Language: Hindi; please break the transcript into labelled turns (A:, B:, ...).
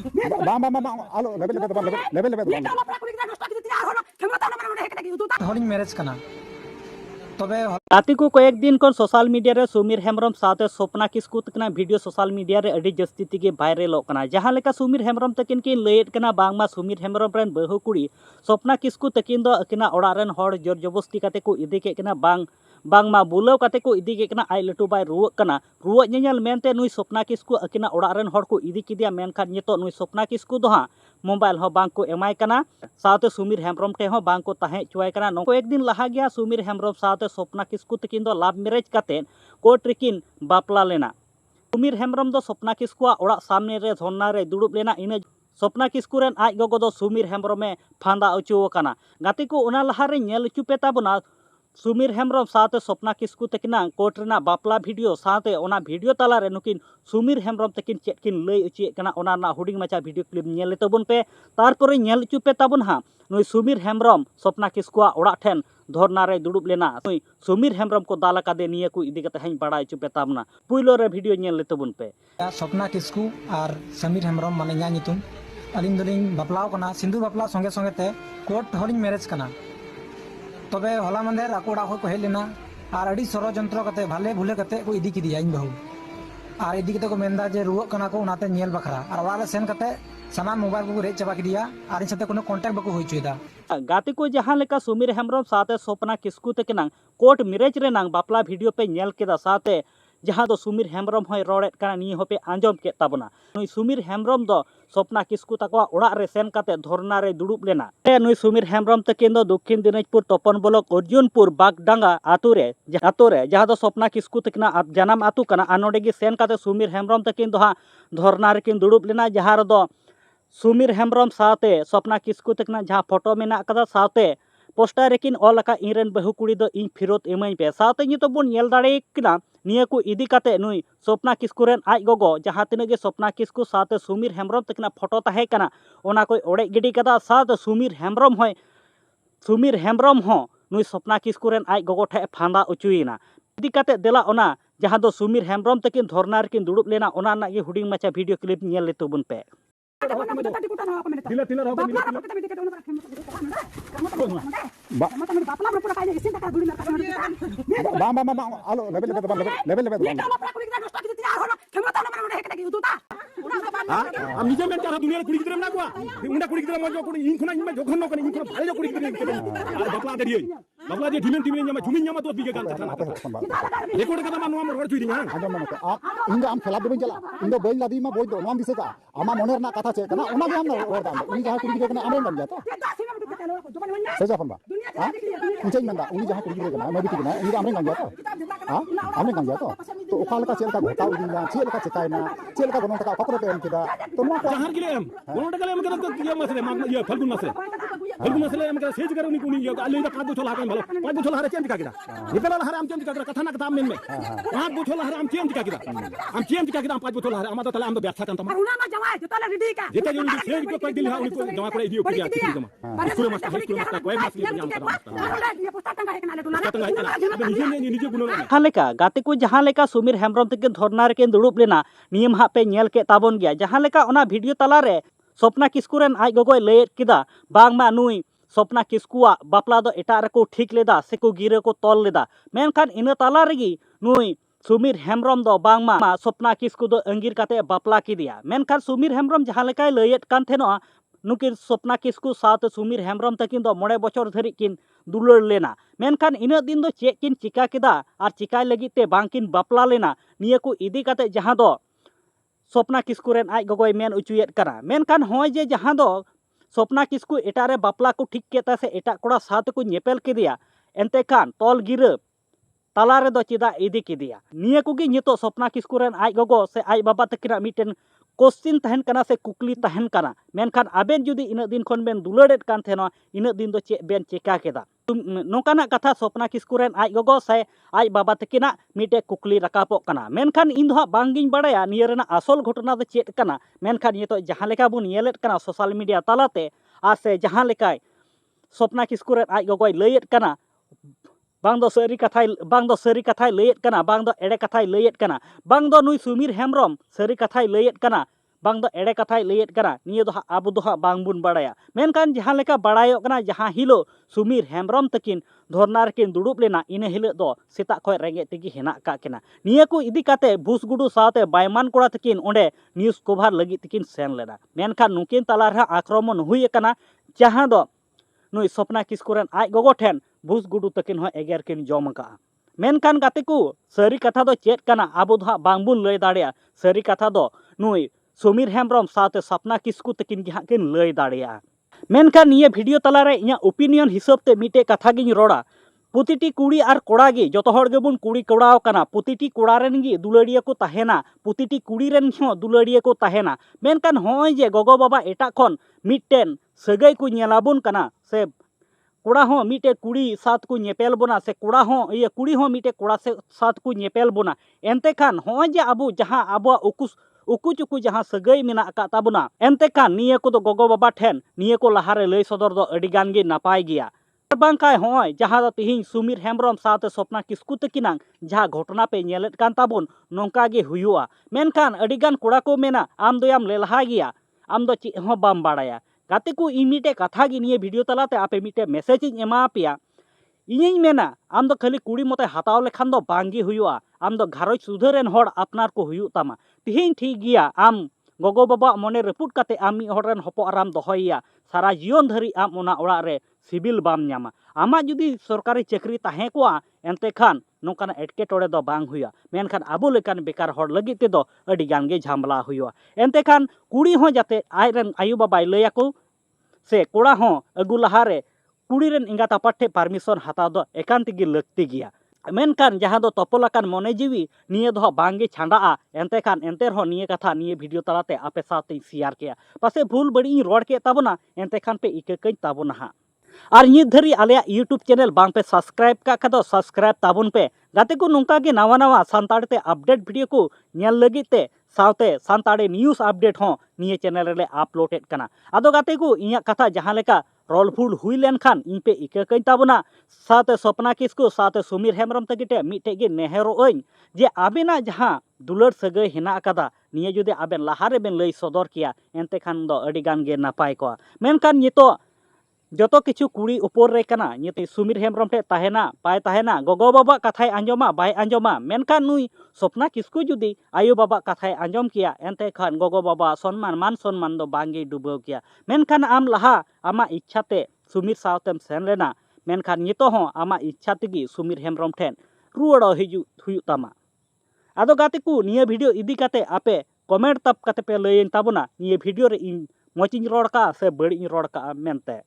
A: bang bang bang alo level level bang level level bang
B: हॉलिंग marriage कना तबे
C: गाती को कयेक दिन खन सोशल मीडिया रे सुमीर हेम्ब्रम साथे सपना किस्कू तकना वीडियो सोशल मीडिया रे अडी जस्ती तिगे वायरलोग कना जहां लेका सुमीर हेम्ब्रम तकिन किन लयेत कना बांगमा सुमीर हेम्ब्रम रेन बहु कुड़ी सपना किस्कू तकिन दो अकिना ओड़ा रेन हर जोर जबस्ती काते को इदी के कना बांगमा बुलाव काते को इदी के कना आइ लटू बाय रुव कना रुव नेल मेनते नुई सपना किस्कू अकिना ओड़ा रेन हर को इदी किदिया मेनखान नितो नुई सपना किस्कू दो हां मोबाइल हो बांग को एमाय कना साथे सुमीर हेम्ब्रम टे हो बांग को ताहे चुवाय कना नो एक दिन लहा गया सुमीर हेम्ब्रम साथे सपना किस्कू तकिन दो लाभ मैरिज काते कोर्ट रेकिन बापला लेना सुमीर हेम्ब्रम दो सपना किस्कुआ ओड़ा सामने रे झरना रे दुड़ुब लेना इने सपना किस्कू रेन आज गोगो दो सुमीर हेम्ब्रमे फांदा अचुव कना गाते को ओना लहा रे नेल चुपे ताबना सुमीर हेम्ब्रम साथे सपना किस्कू तकिना कोर्ट रेना बापला वीडियो साथे ओना वीडियो तला रे नुकिन सुमीर हेम्ब्रम तकिन चेक किन लय उचिए कना ओना ना हुडिंग माचा वीडियो क्लिप नेल लेतबुन पे तारपरे नेल चुपे ताबुन हा नुई सुमीर हेम्ब्रम सपना किस्कुआ ओड़ा ठेन धरना रे दुड़ुब लेना नुई सुमीर हेम्ब्रम को दाला कादे निये को इदी कते हई बड़ा चुपे ताबना पुइलो रे वीडियो नेल लेतबुन पे
B: सपना किस्कू और समीर हेम्ब्रम माने nya nyutum aling doling baplaw kana sindu bapla songe songe te court हॉलिंग marriage कना तबे होला मंदेर आकोड़ा को हेलेना और अड़ी षड़यंत्र कते भाले भूले कते को इदी किदिया इन बहु और इदी कते को मेंदा जे रुवा कना को उनाते नेल बखरा और वाला सेन कते सामान मोबाइल को रेज चबा किदिया और इन साथे कोनो कांटेक्ट बको होई चुदा
C: गाते को जहां लेका सुमीर हेम्ब्रम साथे सपना किस्कू तकिना कोर्ट मैरिज रे नांग बापला वीडियो पे नेल केदा साथे जहां दो सुमीर हेम्ब्रम होय रोडेट कना नि होपे आंजम के ताबना नुई सुमीर हेम्ब्रम दो सपना किस्कू तकवा ओड़ा रे सेन काते धरना रे दुड़ुब लेना नुई सुमीर हेम्ब्रम तकिन दो दक्षिण दिनाजपुर तपन ब्लॉक अर्जुनपुर बागडांगा आतु रे जहां दो सपना किस्कू तकिना जनाम आतु कना आनोडे गे सेन काते सुमीर हेम्ब्रम तकिन दो हां धरना रे किन दुड़ुब लेना जहां रे दो सुमीर हेम्ब्रम साथे सपना किस्कू तकिना जहां फोटो मेना कदा साथे पोस्टर रेकिन ऑल का इरेन बहु कुड़ी दो इन फिरत एमई पे साथे नितो बोन नेल दाड़े किना निया को इदी काते नुई सपना किस्कू रेन आज गोगो जहां तिने गे सपना किस्कू साथे सुमीर हेम्ब्रम तकिना फोटो ताहे कना ओना कोई ओड़े गिडी कदा साथे सुमीर हेम्ब्रम हो नुई सपना किस्कू रेन आज गोगो ठे फांदा उचुइना इदी काते देला ओना जहां दो सुमीर हेम्ब्रम तकिन धरना रेकिन दुड़ुब लेना ओना ना गे हुडिंग माचा वीडियो क्लिप नेल लेतुबुन पे
A: bang bang bang alo level level bang level level bang
D: am nije men cara dunia kuri gidram na kwa unda kuri gidram mo kuri in khuna in ma jokhon no kani in khuna bhale kuri gidram ar bapla de diye bapla je dhimen nyama jumin nyama to bige kan thana record kada ma nuam rod chuiri hang
A: anjom mane ko inda am khela deben jala indo boy ladi ma boy do nuam dise ka ama moner na katha che kana ona ge am rod dam uni jaha kuri gidram kana amre dam ja to seja phamba ha unchai manda uni jaha kuri gidram kana ma biti kana uni amre dam ja to ha amre dam ja to okal ka chel ka ghotau idina chel ka chekai na chel ka gonon ka kokro tem kida to nuam ko
D: jahar gile em gonon gile em kada to ye masle ma ye falgun masle em kada sej karo ni kuni ye alle da ka do thola ka balo pa do thola hare chen dika kida nipela hare am chen dika kida kathana kata men me pa do thola hare am chen dika kida am pa do thola hare amada tala am do bertha kan tama
E: una ma jawai to tala ready ka
D: jeta joni sej ko dil ha uni ko jawa kore idio kiya tikiri jama skule masta ko mas ni jam kada nije gunon
C: हालेका गाते को जहां लेका सुमीर हेम्ब्रम तकिन धरना रेकिन दुड़ुब लेना नियम हा पे नेल के ताबन गया जहां लेका ओना वीडियो तला रे सपना किस्कू रेन आज गोगोय लयेत किदा बांगमा नुई सपना किस्कुआ बापला दो एटा रे को ठीक लेदा से को गिरे को तोल लेदा मेनखान इन तला रेगी नुई सुमीर हेम्ब्रम दो बांगमा सपना किस्कू दो अंगीर काते बापला किदिया मेनखान सुमीर हेम्ब्रम जहां लेकाय लयेत कान थेनो नुकिन सपना किस्कू साथ सुमीर हेम्ब्रम तकिन दो 9 बछर धरि किन दुलड़ लेना मेनखान इन दिन दो चे किन चिका किदा और चिकाय लगी ते बांकिन बापला लेना निया को इदी काते जहां दो सपना किस्कू रेन आज गोगोय मेन उचुयेत कना मेनखान होय जे जहां दो सपना किस्कू एटा रे बापला को ठीक केता से एटा कोड़ा साथ को नेपेल किदिया एनते खान तोल गिरा तला रे दो चिदा इदी किदिया निया को गे नितो सपना किस्कू रेन आज गोगो से आज बाबा तकिना मिटेन क्वेश्चन तहन कना से कुकली तहन कना मेनखान आबेन जुदी इन दिन खन बेन दुलड़ेत कान थेनो इन दिन दो चे बेन चेका केदा नोकाना कथा सपना किस्कू रेन आज गोगो से आज बाबा तकिना मिटे कुकली रकापो कना मेनखान इन दो बांगिन बड़ाया निया रेना असल घटना दो चेत कना मेनखान ये तो जहां लेका बुन येलेत कना सोशल मीडिया तालाते आ से जहां लेकाय सपना किस्कू रेन आज गोगोय लयेत कना बांग दो सरी कथाय लयेत कना बांग दो एड़े कथाय लयेत कना बांग दो नुई सुमीर हेम्ब्रम सरी कथाय लयेत कना bang do ede kathai leyet kana niya do abu do bang bun badaya menkan jahan leka badayok kana jahan hilo Sumir Hembrom takin dhorna rekin dudup lena ine hilo do setak khoi renge tegi henak ka kena niya ko idi kate Busgudu saate Baiman kora takin onde news cover lagi takin sen lena menkan nukin talarha akromon hui kana jahan do nui Sopna Kisku ren aj gogo ten Busgudu takin ho eger kin jom ka menkan gateku sari katha do chet kana abu do bang bun lay daria sari katha do nui Sumir Hembrom saate Sopna Kisku takin gi hakin lay daria menkan niya video talare inya opinion hisab te mite katha giñ roda putiti kuri ar koda gi joto hor gebun kuri kodaw kana putiti koda ren gi duladiya ko tahena putiti kuri ren ho duladiya ko tahena menkan hoy je gogo baba eta khon mitten sagai ku nyelabun kana se कोड़ा हो मीटे कुड़ी साथ को ñepel बोना से कोड़ा हो ये कुड़ी हो मीटे कोड़ा से साथ को ñepel बोना एंते खान हो जे अबु जहां अबुआ उकु चुकु जहां सगई मेना का ताबुना एंते खान निये को दो गोगो बाबा ठेन निये को लहारे लई सदर दो अडी गान गे नापाय गिया बांकाय होय जहां दो तिहिं सुमीर हेम्ब्रम साथ Sopna Kisku तकिनांग जहां घटना पे ñेलेत कान ताबुन नोंका गे हुयुआ मेनखान अडी गान कोड़ा को मेना आम दोयाम लेलहा गिया आम दो ची हो बाम बाड़ाया गाते को इमीटे कथा गी निये वीडियो तलाते आपे मीटे मैसेज एमा पिया इᱧ मेना आम दो खाली कुड़ी मते हताव लेखान दो बांगी हुयुआ आम दो घारोज सुधरेन होड़ अपनार को हुयु तामा तिहिं ठीक गिया आम गोगो बाबा मने रपुट काते आम मी होड़रेन हपो आराम दोहइया सारा जीवन धरी आम ओना ओड़ा रे सिबिल बाम ᱧᱟᱢᱟ आमा जुदी सरकारी चाकरी ताहे कोआ एंते खान नोंकान एटकेटोड़े दो बांग हुया मेनखान आबो लेकान बेकार होड़ लगी ते दो अडी गान गे झामला हुया एंते खान कुड़ी हो जाते आयरन आयु बाबाय लयाको से कोड़ा हो अगु लहारे कुड़ी रेन इंगा तापाटे परमिशन हताव दो एकांत गे लगती गिया मेनखान जहां दो तपलाकान मने जीवी निये दो बांगे छांडाआ एंते खान एंते रहो निये कथा निये वीडियो तलाते आपे साथे शेयर किया पासे भूल बड़ी रोड के ताबना एंते खान पे इककई ताबना हा और नित धरी आले यूट्यूब चैनल बांग पे सब्सक्राइब का खदो सब्सक्राइब ताबुन पे गाते को नोंका गे नावा नावा सानताड़ी ते अपडेट वीडियो को नेल लगी ते सावते सानताड़ी न्यूज़ अपडेट हो निये चैनल रे अपलोडेड कना आदो गाते को इया कथा जहां लेका रोल फुल हुई लेन खान इन पे इककई ताबना साथे Sopna Kisku साथे सुमीर हेम्ब्रम तकिटे मिटे गे नेहरो ओइन जे आबेना जहां दुलर सगई हेना कदा निये जुदे आबेन लहारे बेन लई सदर किया एंते खान दो अडी गान गे नापाय को मेनखान नितो जतो किछु कुड़ी ऊपर रे कना निते सुमीर हेम्ब्रम ठे ताहेना पाय ताहेना गोगो बाबा कथाय आंजोमा बाय आंजोमा मेनखान नुई Sopna Kisku जुदी आयु बाबा कथाय आंजोम किया एंते खान गोगो बाबा सम्मान मान सम्मान दो बांगे डुबो किया मेनखान आम लहा आमा इच्छाते सुमीर सावतेम सेन लेना मेनखान नितो हो आमा इच्छा तेगी सुमीर हेम्ब्रम ठेन रुवाड़ो हिजु हुयु तामा आदो गाते को निये वीडियो इदी काते आपे कमेंट तब काते पे लयेन ताबना निये वीडियो रे इन मोचिन रोड़ का से बड़ी रोड़ का मेनते।